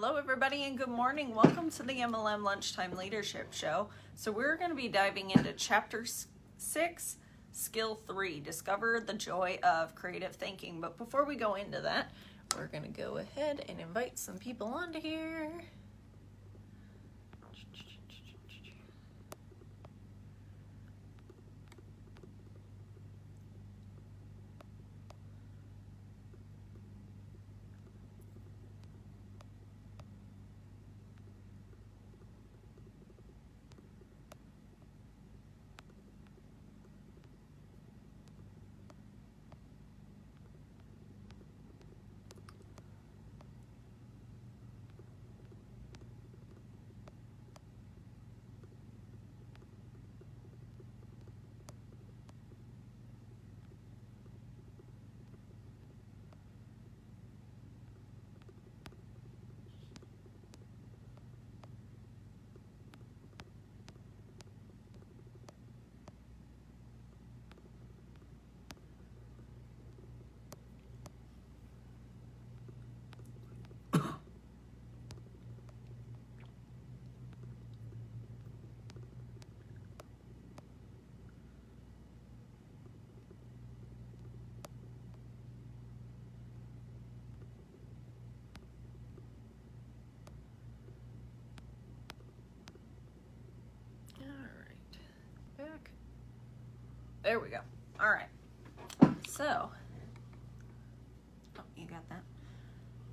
Hello everybody and good morning. Welcome to the MLM Lunchtime Leadership Show. So we're going to be diving into Chapter 6, Skill 3, Discover the Joy of Creative Thinking. But before we go into that, we're going to go ahead and invite some people onto here. Back. There we go. All right. So, oh, you got that?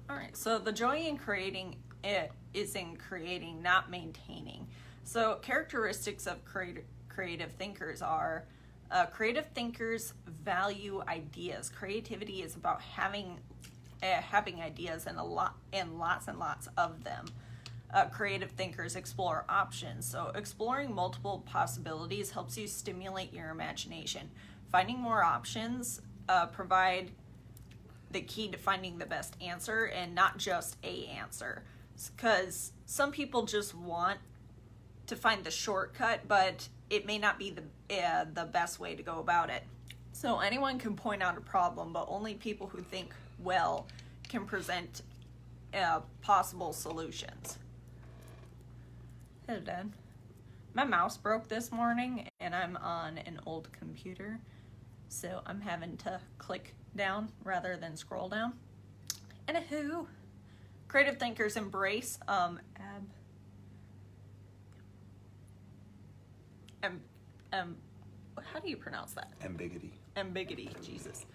All right. So the joy in creating it is in creating, not maintaining. So characteristics of creative thinkers are creative thinkers value ideas. Creativity is about having ideas and lots and lots of them. Creative thinkers explore options. So exploring multiple possibilities helps you stimulate your imagination. Finding more options provide the key to finding the best answer and not just a answer. Because some people just want to find the shortcut, but it may not be the best way to go about it. So anyone can point out a problem, but only people who think well can present possible solutions. Hello, Dad. My mouse broke this morning and I'm on an old computer, so I'm having to click down rather than scroll down. Anywho, creative thinkers embrace how do you pronounce that? Ambiguity, Jesus.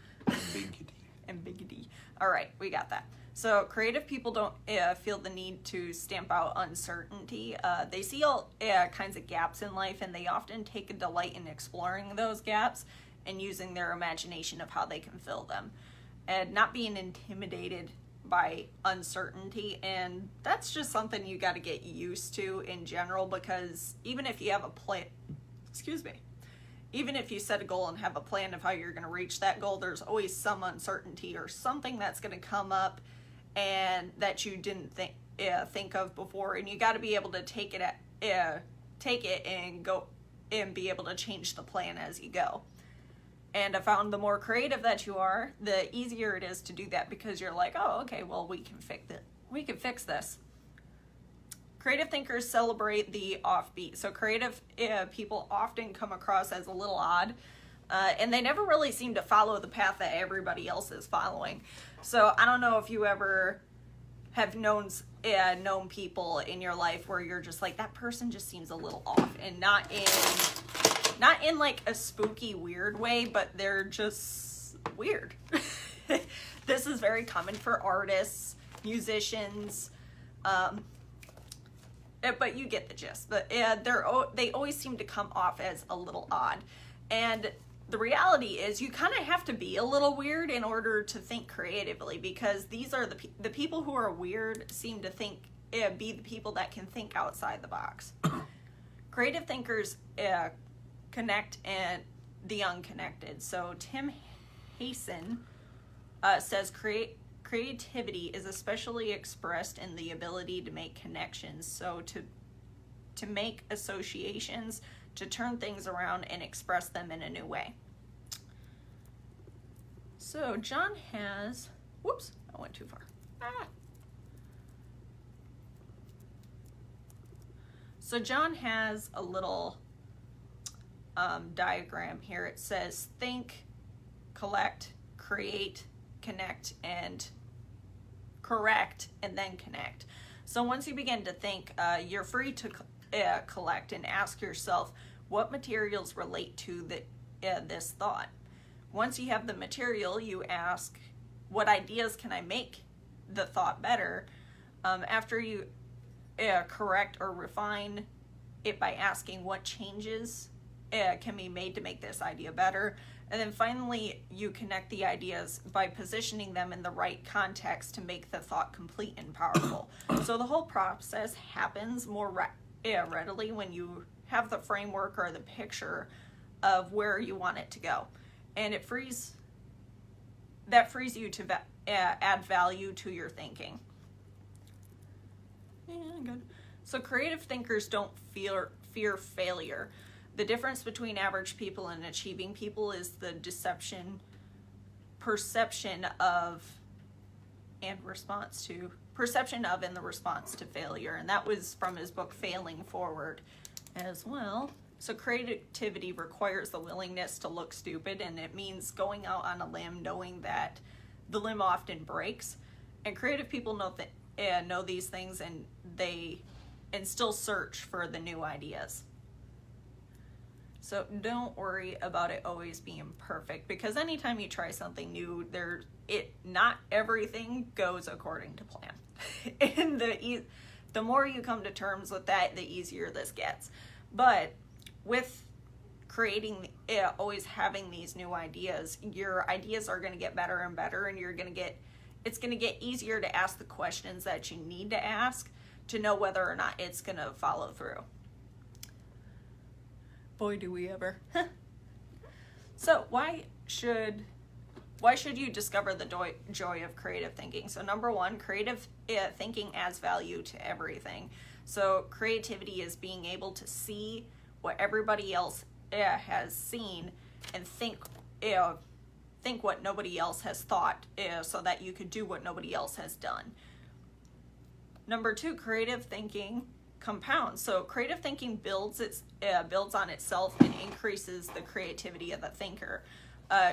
Ambiguity. All right, we got that. So creative people don't feel the need to stamp out uncertainty. They see all kinds of gaps in life, and they often take a delight in exploring those gaps and using their imagination of how they can fill them, and not being intimidated by uncertainty. And that's just something you got to get used to in general, because even if you have a plan, even if you set a goal and have a plan of how you're going to reach that goal, there's always some uncertainty or something that's going to come up and that you didn't think of before, and you got to be able to take it and go and be able to change the plan as you go. And I found the more creative that you are, the easier it is to do that, because you're like, oh, okay, well, we can fix this. Creative thinkers celebrate the offbeat. So creative people often come across as a little odd, and they never really seem to follow the path that everybody else is following. So I don't know if you ever have known people in your life where you're just like, that person just seems a little off, and not in like a spooky weird way, but they're just weird. This is very common for artists, musicians, but you get the gist. But they always seem to come off as a little odd. And the reality is you kind of have to be a little weird in order to think creatively, because these are the people who are weird seem to be the people that can think outside the box. Creative thinkers connect and the unconnected. So Tim Hayson says creativity is especially expressed in the ability to make connections. So to make associations, to turn things around and express them in a new way. So John has, whoops, I went too far. So John has a little diagram here. It says think, collect, create, connect, and correct, and then connect. So once you begin to think, you're free to collect and ask yourself what materials relate to this thought. Once you have the material, you ask, what ideas can I make the thought better? After you correct or refine it by asking what changes can be made to make this idea better. And then finally, you connect the ideas by positioning them in the right context to make the thought complete and powerful. So the whole process happens more readily when you have the framework or the picture of where you want it to go. And it frees you to add value to your thinking. Yeah, good. So creative thinkers don't fear failure. The difference between average people and achieving people is the perception of and the response to failure. And that was from his book Failing Forward as well. So creativity requires the willingness to look stupid, and it means going out on a limb knowing that the limb often breaks. And creative people know these things, and still search for the new ideas. So don't worry about it always being perfect, because anytime you try something new, not everything goes according to plan. And the more you come to terms with that, the easier this gets. But with creating, always having these new ideas, your ideas are going to get better and better, and it's going to get easier to ask the questions that you need to ask to know whether or not it's going to follow through. Boy, do we ever. So why should you discover the joy of creative thinking? So number one, creative thinking adds value to everything. So creativity is being able to see what everybody else has seen and think what nobody else has thought, so that you could do what nobody else has done. Number two, creative thinking compounds. So creative thinking builds on itself and increases the creativity of the thinker.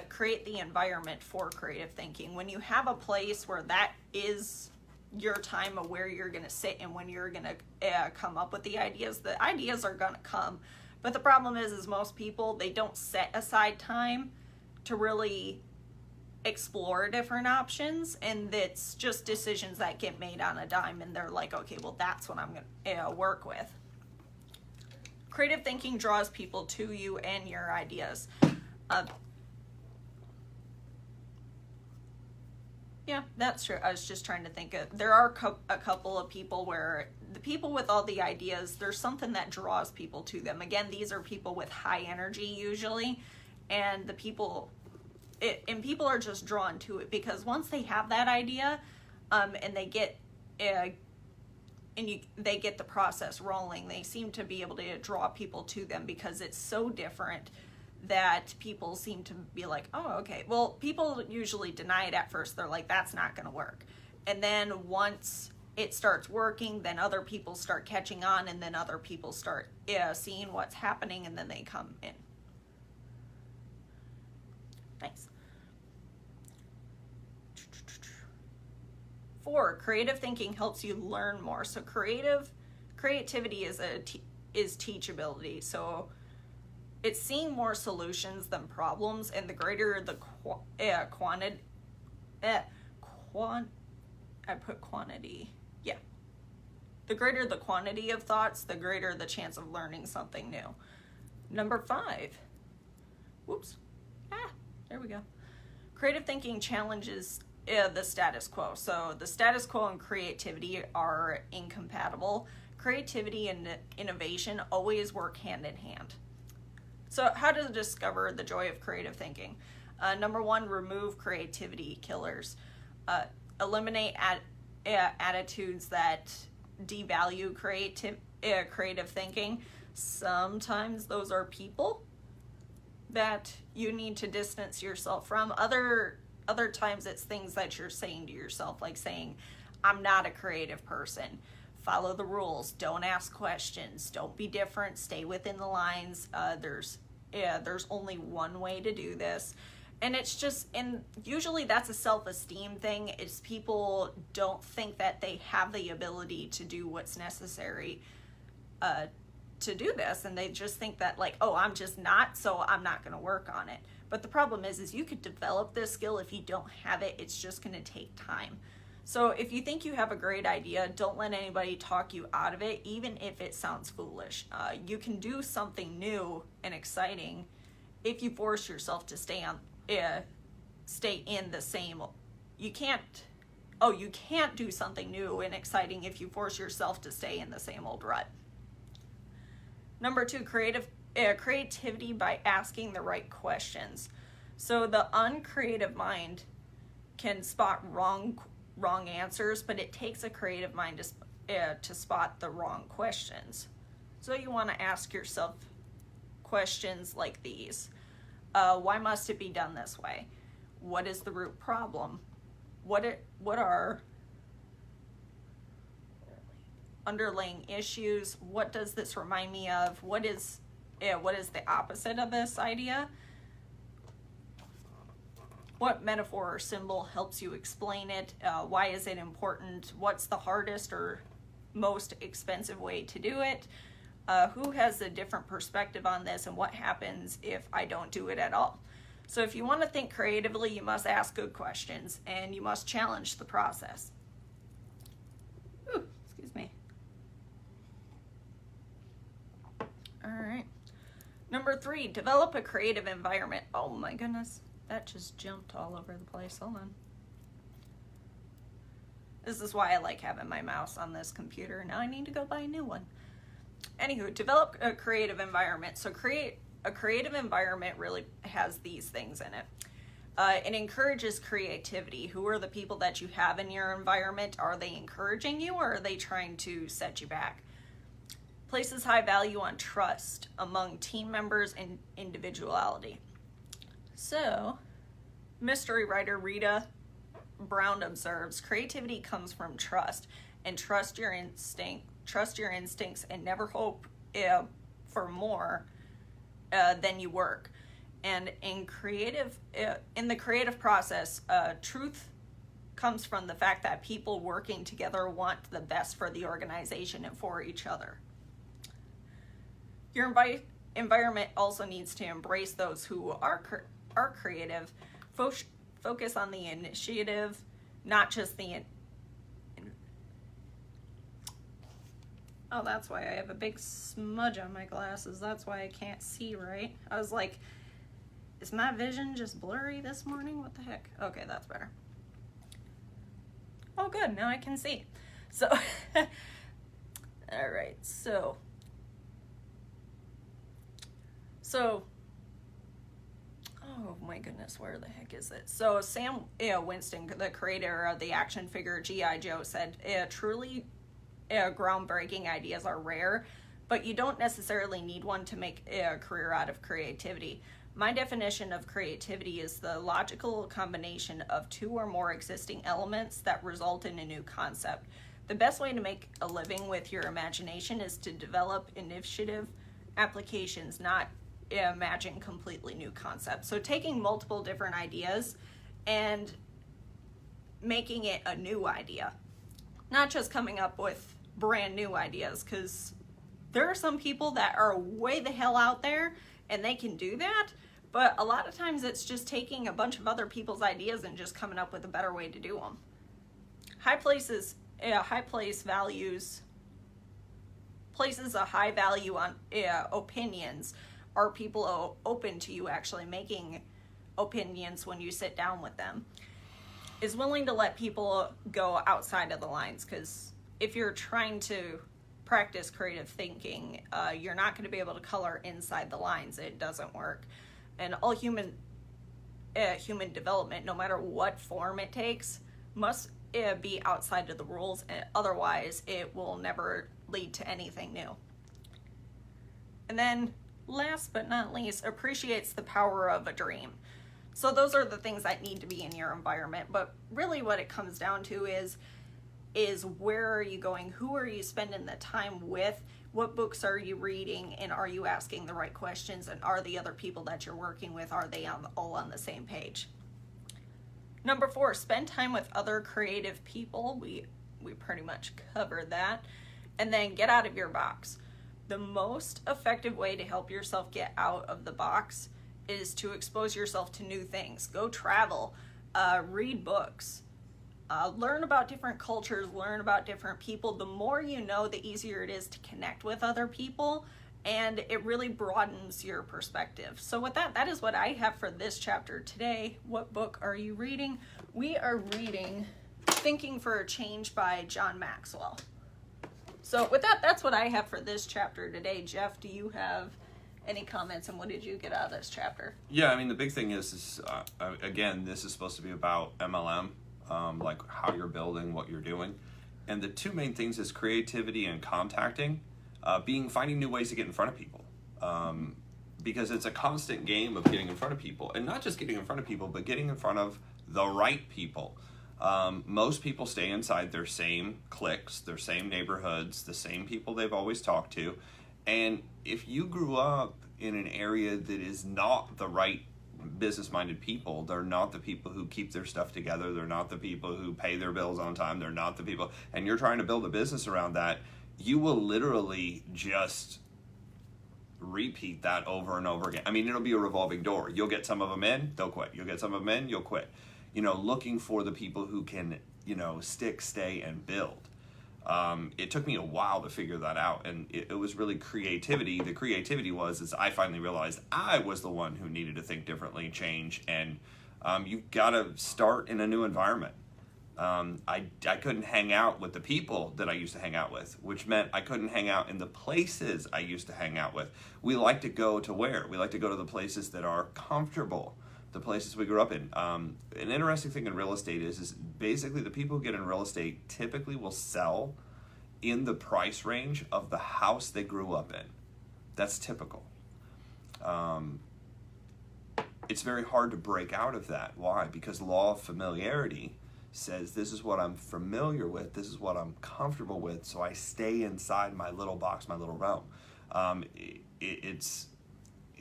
Create the environment for creative thinking. When you have a place where that is your time of where you're going to sit and when you're going to come up with the ideas are going to come. But the problem is most people, they don't set aside time to really explore different options, and it's just decisions that get made on a dime, and they're like, okay, well, that's what I'm going to work with. Creative thinking draws people to you and your ideas. Yeah, that's true. I was just trying to think there are a couple of people where the people with all the ideas, there's something that draws people to them. Again, these are people with high energy usually, and people are just drawn to it because once they have that idea, and they get they get the process rolling, they seem to be able to draw people to them because it's so different that people seem to be like, oh, okay. Well, people usually deny it at first. They're like, that's not going to work. And then once it starts working, then other people start catching on, and then other people start seeing what's happening, and then they come in. Nice. 4, creative thinking helps you learn more. So creativity is teachability. So it's seeing more solutions than problems, and the greater the quantity. Yeah. The greater the quantity of thoughts, the greater the chance of learning something new. Number 5. Whoops. There we go. Creative thinking challenges the status quo. So the status quo and creativity are incompatible. Creativity and innovation always work hand in hand. So how to discover the joy of creative thinking? Number 1, remove creativity killers. Eliminate attitudes that devalue creative thinking. Sometimes those are people that you need to distance yourself from. Other times it's things that you're saying to yourself, like saying, I'm not a creative person. follow the rules, don't ask questions, don't be different, stay within the lines. There's only one way to do this. And it's just, and usually that's a self-esteem thing, is people don't think that they have the ability to do what's necessary to do this, and they just think that, like, oh, I'm just not, so I'm not going to work on it. But the problem is you could develop this skill. If you don't have it, it's just going to take time. So if you think you have a great idea, don't let anybody talk you out of it, even if it sounds foolish. You can do something new and exciting if you force yourself to stay in the same. You can't do something new and exciting if you force yourself to stay in the same old rut. Number 2, creativity by asking the right questions. So the uncreative mind can spot wrong answers, but it takes a creative mind to spot the wrong questions. So you want to ask yourself questions like these. Why must it be done this way? What is the root problem? What are underlying issues? What does this remind me of? What is the opposite of this idea? What metaphor or symbol helps you explain it? Why is it important? What's the hardest or most expensive way to do it? Who has a different perspective on this, and what happens if I don't do it at all? So if you want to think creatively, you must ask good questions, and you must challenge the process. Ooh, excuse me. All right. Number 3, develop a creative environment. Oh my goodness, that just jumped all over the place. Hold on. This is why I like having my mouse on this computer. Now I need to go buy a new one. Anywho, develop a creative environment. So a creative environment really has these things in it. It encourages creativity. Who are the people that you have in your environment? Are they encouraging you, or are they trying to set you back? Places high value on trust among team members and individuality. So, mystery writer Rita Brown observes, creativity comes from trust, and trust your instincts, and never hope for more than you work. And in the creative process, truth comes from the fact that people working together want the best for the organization and for each other. Your environment also needs to embrace those who are creative. Focus on the initiative, not just the... Oh, that's why I have a big smudge on my glasses. That's why I can't see right. I was like, is my vision just blurry this morning? What the heck? Okay, that's better. Oh, good. Now I can see. So, all right. So, oh my goodness, where the heck is it? So Sam Winston, the creator of the action figure G.I. Joe, said, truly groundbreaking ideas are rare, but you don't necessarily need one to make a career out of creativity. My definition of creativity is the logical combination of 2 or more existing elements that result in a new concept. The best way to make a living with your imagination is to develop initiative applications, not imagine completely new concepts. So taking multiple different ideas and making it a new idea, not just coming up with brand new ideas, because there are some people that are way the hell out there and they can do that, but a lot of times it's just taking a bunch of other people's ideas and just coming up with a better way to do them. Places a high value on opinions are people open to you actually making opinions when you sit down with them. Is willing to let people go outside of the lines, because if you're trying to practice creative thinking, you're not going to be able to color inside the lines. It doesn't work. And all human development, no matter what form it takes, must be outside of the rules, and otherwise it will never lead to anything new. And then last but not least, appreciates the power of a dream. So those are the things that need to be in your environment, but really what it comes down to is is where are you going? Who are you spending the time with? What books are you reading? And are you asking the right questions? And are the other people that you're working with, are they all on the same page? Number 4, spend time with other creative people. We pretty much covered that. And then get out of your box. The most effective way to help yourself get out of the box is to expose yourself to new things. Go travel, read books, learn about different cultures, learn about different people. The more you know, the easier it is to connect with other people, and it really broadens your perspective. So with that is what I have for this chapter today. What book are you reading? We are reading Thinking for a Change by John Maxwell. So with that's what I have for this chapter today. Jeff, do you have any comments, and what did you get out of this chapter? Yeah, I mean, the big thing is again, this is supposed to be about MLM, like how you're building, what you're doing. And the two main things is creativity and contacting, finding new ways to get in front of people. Because it's a constant game of getting in front of people, and not just getting in front of people, but getting in front of the right people. Most people stay inside their same cliques, their same neighborhoods, the same people they've always talked to. And if you grew up in an area that is not the right business-minded people, they're not the people who keep their stuff together, they're not the people who pay their bills on time, they're not the people, and you're trying to build a business around that, you will literally just repeat that over and over again. I mean, it'll be a revolving door. You'll get some of them in, they'll quit. You'll get some of them in, you'll quit. Looking for the people who can, stick, stay, and build. It took me a while to figure that out, and it was really creativity. The creativity is I finally realized I was the one who needed to think differently, change, and you've got to start in a new environment. I couldn't hang out with the people that I used to hang out with, which meant I couldn't hang out in the places I used to hang out with. We like to go to where? We like to go to the places that are comfortable, the places we grew up in. An interesting thing in real estate is basically the people who get in real estate typically will sell in the price range of the house they grew up in. That's typical. It's very hard to break out of that. Why? Because law of familiarity says this is what I'm familiar with, this is what I'm comfortable with, so I stay inside my little box, my little realm.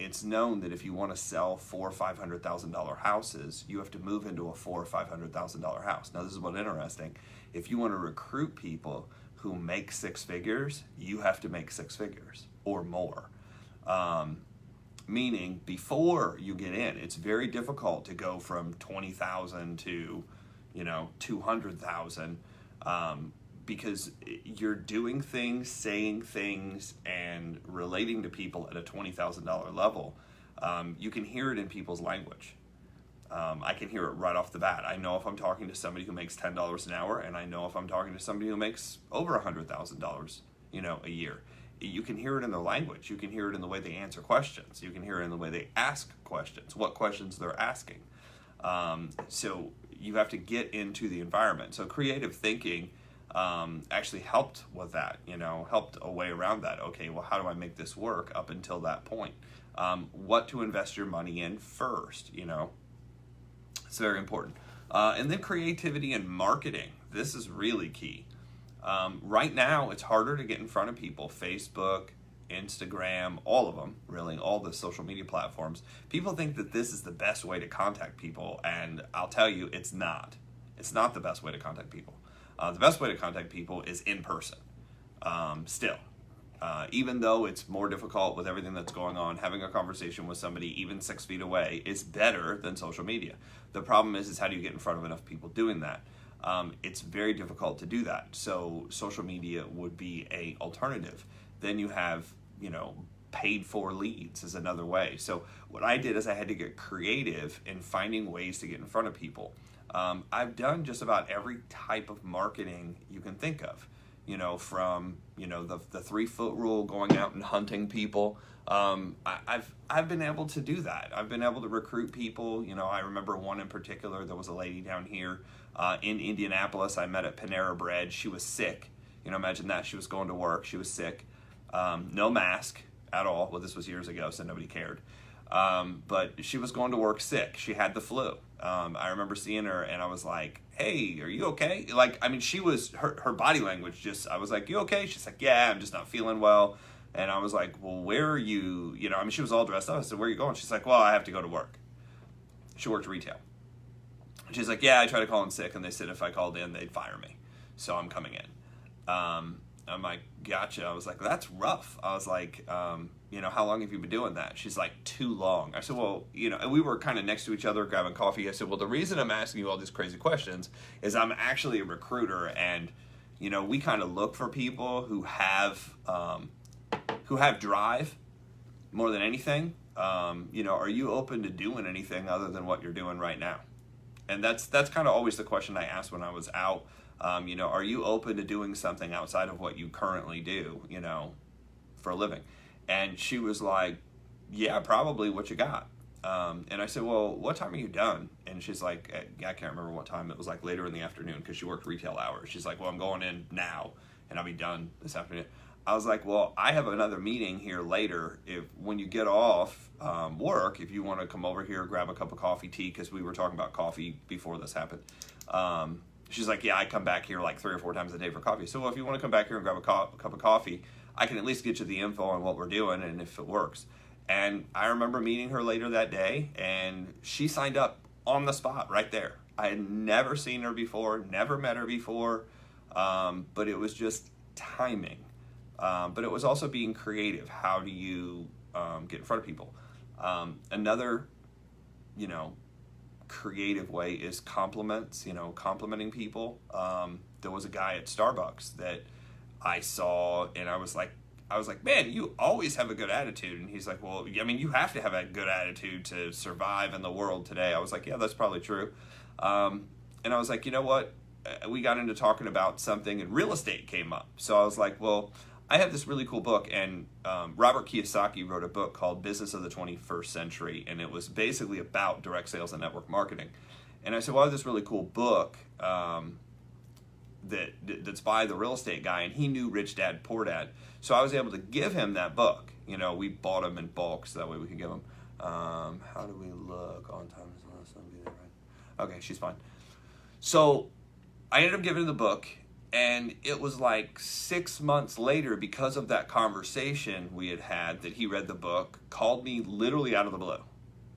It's known that if you want to sell $400,000 or $500,000 houses, you have to move into a $400,000 or $500,000 house. Now, this is what's interesting. If you want to recruit people who make 6 figures, you have to make 6 figures or more. Meaning, before you get in, it's very difficult to go from 20,000 to 200,000. Because you're doing things, saying things, and relating to people at a $20,000 level. You can hear it in people's language. I can hear it right off the bat. I know if I'm talking to somebody who makes $10 an hour, and I know if I'm talking to somebody who makes over $100,000, a year. You can hear it in their language. You can hear it in the way they answer questions. You can hear it in the way they ask questions, what questions they're asking. So you have to get into the environment. So creative thinking actually helped with that, helped a way around that. Okay, well, how do I make this work up until that point? What to invest your money in first, it's very important. And then creativity and marketing. This is really key. Right now, it's harder to get in front of people. Facebook, Instagram, all of them, really, all the social media platforms. People think that this is the best way to contact people, and I'll tell you, it's not. It's not the best way to contact people. The best way to contact people is in person, still. Even though it's more difficult with everything that's going on, having a conversation with somebody even 6 feet away is better than social media. The problem is how do you get in front of enough people doing that? It's very difficult to do that. So social media would be an alternative. Then you have, paid for leads is another way. So what I did is I had to get creative in finding ways to get in front of people. I've done just about every type of marketing you can think of, from, the 3-foot rule, going out and hunting people. I've been able to do that. I've been able to recruit people. I remember one in particular. There was a lady down here in Indianapolis. I met at Panera Bread. She was sick. Imagine that. She was going to work. She was sick. No mask at all. Well, this was years ago, so nobody cared. But she was going to work sick. She had the flu. I remember seeing her and I was like, hey, are you okay? Like, I mean, she was, her body language just, I was like, you okay? She's like, yeah, I'm just not feeling well. And I was like, well, where are you? You know, I mean, she was all dressed up. I said, where are you going? She's like, well, I have to go to work. She worked retail. She's like, yeah, I tried to call in sick and they said if I called in, they'd fire me. So I'm coming in. I'm like, gotcha. I was like, that's rough. I was like, you know, how long have you been doing that? She's like, too long. I said, well, you know, and we were kind of next to each other grabbing coffee. I said, well, the reason I'm asking you all these crazy questions is I'm actually a recruiter, and, you know, we kind of look for people who have drive more than anything. You know, are you open to doing anything other than what you're doing right now? And that's kind of always the question I asked when I was out. You know, are you open to doing something outside of what you currently do, you know, for a living? And she was like, yeah, probably. What you got? And I said, well, what time are you done? And she's like, I can't remember what time. It was like later in the afternoon because she worked retail hours. She's like, well, I'm going in now and I'll be done this afternoon. I was like, well, I have another meeting here later. When you get off work, if you want to come over here, grab a cup of coffee, tea, because we were talking about coffee before this happened. She's like, yeah, I come back here like 3 or 4 times a day for coffee. So, well, if you want to come back here and grab a cup of coffee, I can at least get you the info on what we're doing and if it works. And I remember meeting her later that day, and she signed up on the spot right there. I had never seen her before, never met her before, but it was just timing. But it was also being creative. How do you get in front of people? Another, you know, creative way is compliments, you know, complimenting people. There was a guy at Starbucks that I saw, and I was like, man, you always have a good attitude. And he's like, well, I mean, you have to have a good attitude to survive in the world today. I was like, yeah, that's probably true. And I was like, you know what? We got into talking about something, and real estate came up. So I was like, well, I have this really cool book, and Robert Kiyosaki wrote a book called Business of the 21st Century, and it was basically about direct sales and network marketing. And I said, well, I have this really cool book that's by the real estate guy, and he knew Rich Dad, Poor Dad. So I was able to give him that book. You know, we bought them in bulk, so that way we could give him. How do we look on time? Okay, she's fine. So I ended up giving him the book. And it was like 6 months later, because of that conversation we had that he read the book, called me literally out of the blue.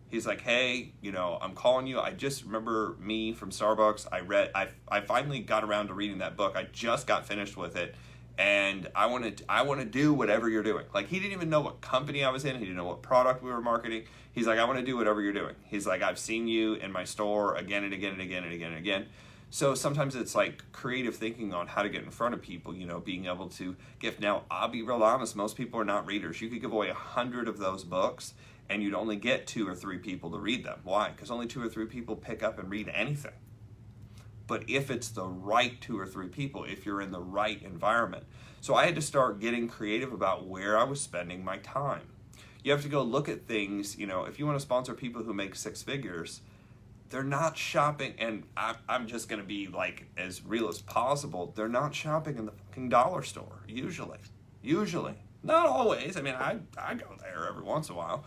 He's like, hey, you know, I'm calling you. I just remember me from Starbucks. I finally got around to reading that book. I just got finished with it. And I want to do whatever you're doing. Like, he didn't even know what company I was in. He didn't know what product we were marketing. He's like, I want to do whatever you're doing. He's like, I've seen you in my store again and again and again and again and again. So sometimes it's like creative thinking on how to get in front of people, you know, being able to give. Now, I'll be real honest, most people are not readers. You could give away 100 of those books and you'd only get 2 or 3 people to read them. Why? Because only 2 or 3 people pick up and read anything. But if it's the right 2 or 3 people, if you're in the right environment. So I had to start getting creative about where I was spending my time. You have to go look at things, you know, if you want to sponsor people who make 6 figures, they're not shopping, and I'm just going to be like as real as possible. They're not shopping in the fucking dollar store, usually. Not always. I mean, I go there every once in a while.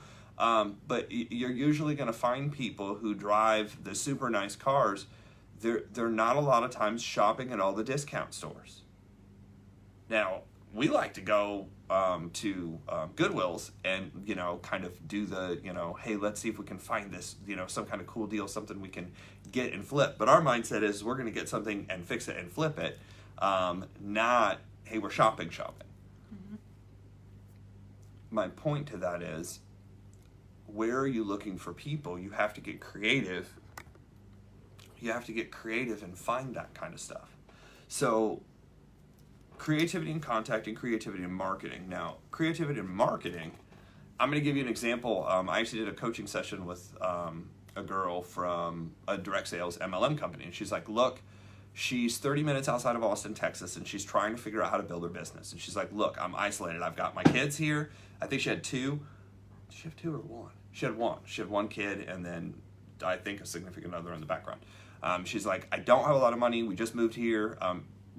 But you're usually going to find people who drive the super nice cars. They're not a lot of times shopping at all the discount stores. Now, we like to go to Goodwill's and, you know, kind of do the, you know, hey, let's see if we can find this, you know, some kind of cool deal, something we can get and flip. But our mindset is we're going to get something and fix it and flip it, not, hey, we're shopping. Mm-hmm. My point to that is, where are you looking for people? You have to get creative. You have to get creative and find that kind of stuff. So creativity in contact and creativity in marketing. Now, creativity in marketing, I'm going to give you an example. I actually did a coaching session with a girl from a direct sales MLM company. And she's like, look, she's 30 minutes outside of Austin, Texas, and she's trying to figure out how to build her business. And she's like, look, I'm isolated. I've got my kids here. I think she had 2. Did she have 2 or 1? She had 1. She had 1 kid, and then I think a significant other in the background. She's like, I don't have a lot of money. We just moved here.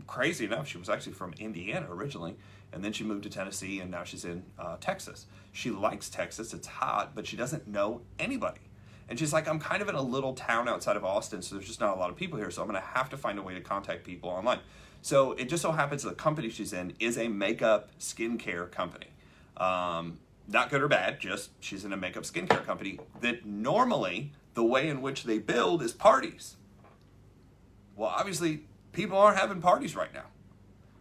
crazy enough, she was actually from Indiana originally, and then she moved to Tennessee, and now she's in Texas. She likes Texas. It's hot, but she doesn't know anybody. And she's like, I'm kind of in a little town outside of Austin, so there's just not a lot of people here, so I'm going to have to find a way to contact people online. So it just so happens the company she's in is a makeup skincare company. Not good or bad, just she's in a makeup skincare company that normally the way in which they build is parties. Well, obviously, people aren't having parties right now.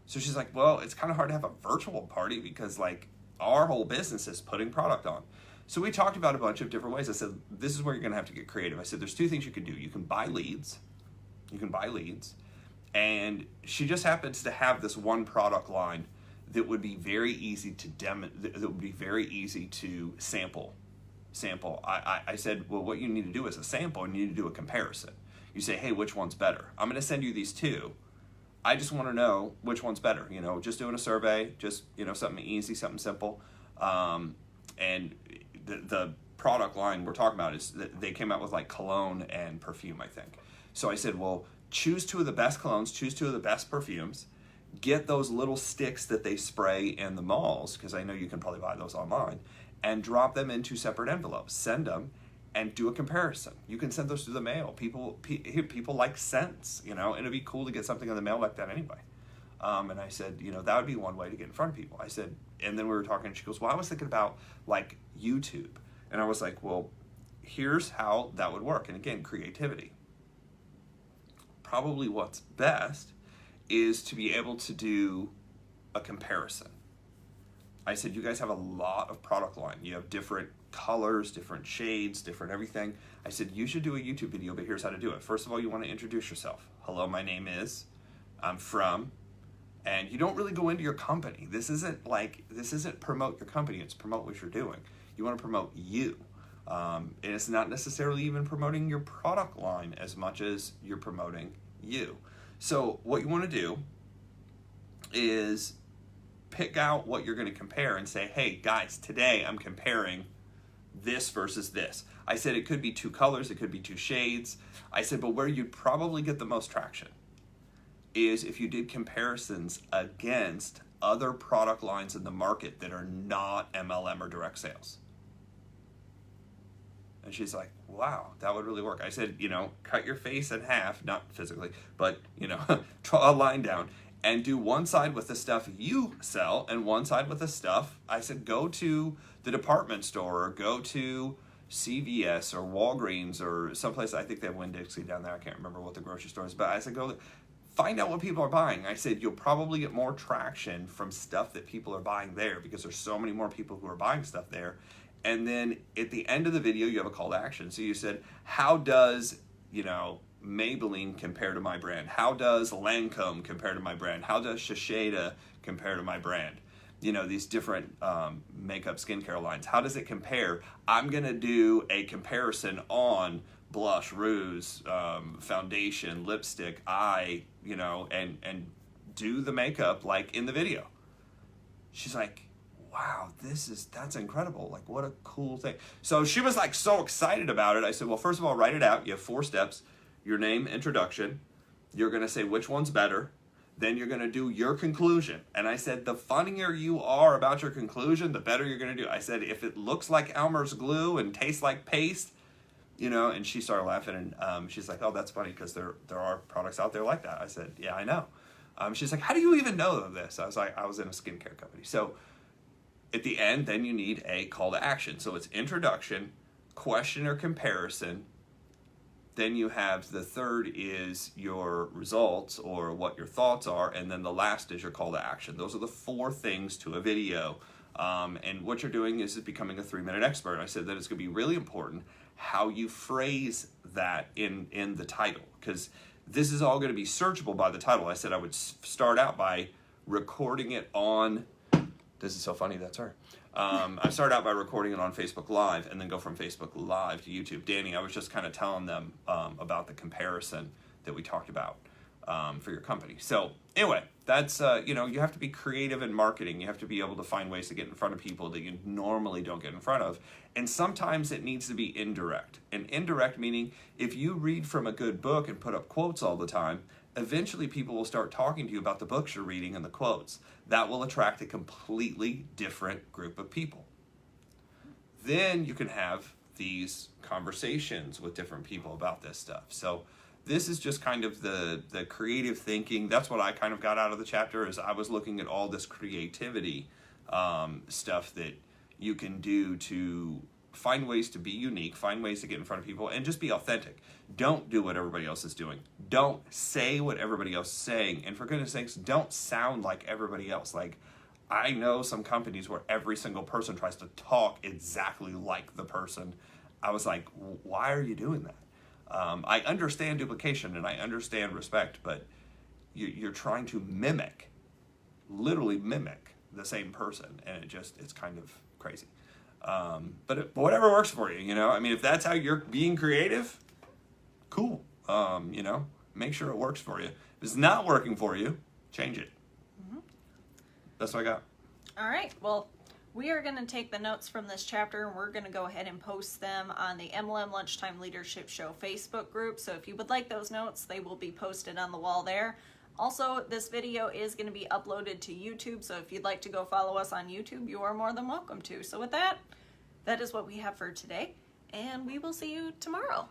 So she's like, well, it's kind of hard to have a virtual party because, like, our whole business is putting product on. So we talked about a bunch of different ways. I said, this is where you're going to have to get creative. I said, there's two things you can do. You can buy leads. And she just happens to have this one product line that would be very easy to that would be very easy to sample. I said, well, what you need to do is a sample, and you need to do a comparison. You say, hey, which one's better? I'm going to send you these two. I just want to know which one's better. You know, just doing a survey, just, you know, something easy, something simple. And the product line we're talking about is that they came out with like cologne and perfume, I think. So I said, well, choose two of the best colognes, choose two of the best perfumes, get those little sticks that they spray in the malls, because I know you can probably buy those online, and drop them into separate envelopes. Send them and do a comparison. You can send those through the mail. People like scents, you know, and it'd be cool to get something in the mail like that anyway. And I said, you know, that would be one way to get in front of people. I said, and then we were talking, and she goes, well, I was thinking about like YouTube. And I was like, well, here's how that would work. And again, creativity. Probably what's best is to be able to do a comparison. I said, you guys have a lot of product line. You have different colors, different shades, different everything. I said, you should do a YouTube video, but here's how to do it. First of all, you want to introduce yourself. Hello, my name is, I'm from, and you don't really go into your company. This isn't promote your company, it's promote what you're doing. You want to promote you. And it's not necessarily even promoting your product line as much as you're promoting you. So what you want to do is pick out what you're going to compare and say, hey guys, today I'm comparing this versus this. I said it could be two colors, it could be two shades. I said, but where you'd probably get the most traction is if you did comparisons against other product lines in the market that are not MLM or direct sales. And she's like, wow, that would really work. I said, you know, cut your face in half, not physically, but, you know, draw a line down and do one side with the stuff you sell and one side with the stuff. I said, go to the department store or go to CVS or Walgreens or someplace. I think they have Winn-Dixie down there. I can't remember what the grocery store is, but I said, go find out what people are buying. I said, you'll probably get more traction from stuff that people are buying there because there's so many more people who are buying stuff there. And then at the end of the video, you have a call to action. So you said, how does, you know, Maybelline compare to my brand? How does Lancome compare to my brand? How does Shiseido compare to my brand? You know, these different makeup skincare lines. How does it compare? I'm going to do a comparison on blush, rouge, foundation, lipstick, eye, you know, and do the makeup like in the video. She's like, wow, that's incredible. Like, what a cool thing. So she was like so excited about it. I said, well, first of all, write it out. You have 4 steps. Your name, introduction. You're going to say which one's better. Then you're going to do your conclusion. And I said, the funnier you are about your conclusion, the better you're going to do. I said, if it looks like Elmer's glue and tastes like paste, you know, and she started laughing, and she's like, oh, that's funny because there are products out there like that. I said, yeah, I know. She's like, how do you even know this? I was like, I was in a skincare company. So at the end, then you need a call to action. So it's introduction, question or comparison. Then you have the third is your results or what your thoughts are. And then the last is your call to action. Those are the 4 things to a video. And what you're doing is becoming a 3-minute expert. I said that it's going to be really important how you phrase that in the title, because this is all going to be searchable by the title. I said I would start out by recording it on, this is so funny, that's her. I started out by recording it on Facebook Live and then go from Facebook Live to YouTube. Danny, I was just kind of telling them about the comparison that we talked about for your company. So anyway, that's, you know, you have to be creative in marketing. You have to be able to find ways to get in front of people that you normally don't get in front of. And sometimes it needs to be indirect. And indirect meaning if you read from a good book and put up quotes all the time, eventually people will start talking to you about the books you're reading and the quotes. That will attract a completely different group of people. Then you can have these conversations with different people about this stuff. So this is just kind of the creative thinking. That's what I kind of got out of the chapter, is I was looking at all this creativity stuff that you can do to find ways to be unique, find ways to get in front of people, and just be authentic. Don't do what everybody else is doing. Don't say what everybody else is saying. And for goodness sakes, don't sound like everybody else. Like, I know some companies where every single person tries to talk exactly like the person. I was like, why are you doing that? I understand duplication and I understand respect, but you're trying to mimic, literally mimic the same person, and it's kind of crazy. But whatever works for you, you know? I mean, if that's how you're being creative, cool. You know, make sure it works for you. If it's not working for you, change it. Mm-hmm. That's what I got. All right. Well, we are going to take the notes from this chapter and we're going to go ahead and post them on the MLM Lunchtime Leadership Show Facebook group. So if you would like those notes, they will be posted on the wall there. Also, this video is going to be uploaded to YouTube, so if you'd like to go follow us on YouTube, you are more than welcome to. So with that, that is what we have for today, and we will see you tomorrow.